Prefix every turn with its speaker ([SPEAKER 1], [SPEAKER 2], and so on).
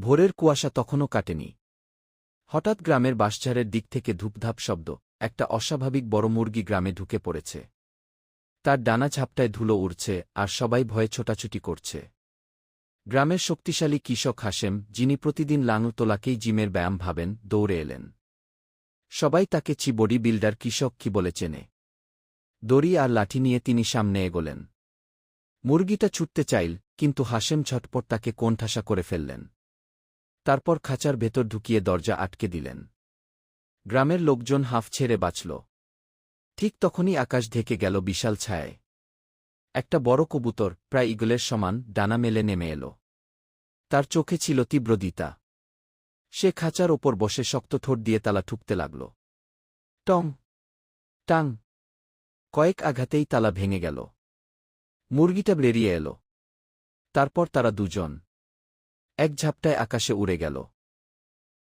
[SPEAKER 1] ভোরের কুয়াশা তখনও কাটেনি। হঠাৎ গ্রামের বাঁশঝাড়ের দিক থেকে ধূপধাপ শব্দ। একটা অস্বাভাবিক বড় মুরগি গ্রামে ঢুকে পড়েছে। তার ডানা ঝাপটায় ধুলো উড়ছে, আর সবাই ভয়ে ছোটাছুটি করছে। গ্রামের শক্তিশালী কৃষক হাশেম, যিনি প্রতিদিন লাঙল তোলাকেই জিমের ব্যায়াম ভাবেন, দৌড়ে এলেন। সবাই তাকে বডি বিল্ডার কৃষক কি বলে চেনে। দড়ি আর লাঠি নিয়ে তিনি সামনে এগোলেন। মুরগিটা ছুটতে চাইল, কিন্তু হাশেম ঝটপট তাকে কোণঠাসা করে ফেললেন। তারপর খাঁচার ভেতর ঢুকিয়ে দরজা আটকে দিলেন। গ্রামের লোকজন হাঁফ ছেড়ে বাঁচল। ঠিক তখনই আকাশ ঢেকে গেল বিশাল ছায়ায়। একটা বড় কবুতর, প্রায় ঈগলের সমান, ডানা মেলে নেমে এল। তার চোখে ছিল তীব্র দ্বিধা। সে খাঁচার ওপর বসে শক্ত ঠোঁট দিয়ে তালা ঠুকতে লাগল। টং টাং। কয়েক আঘাতেই তালা ভেঙে গেল। মুরগিটা বেরিয়ে এল। তারপর তারা দুজন এক ঝাপটায় আকাশে উড়ে গেল।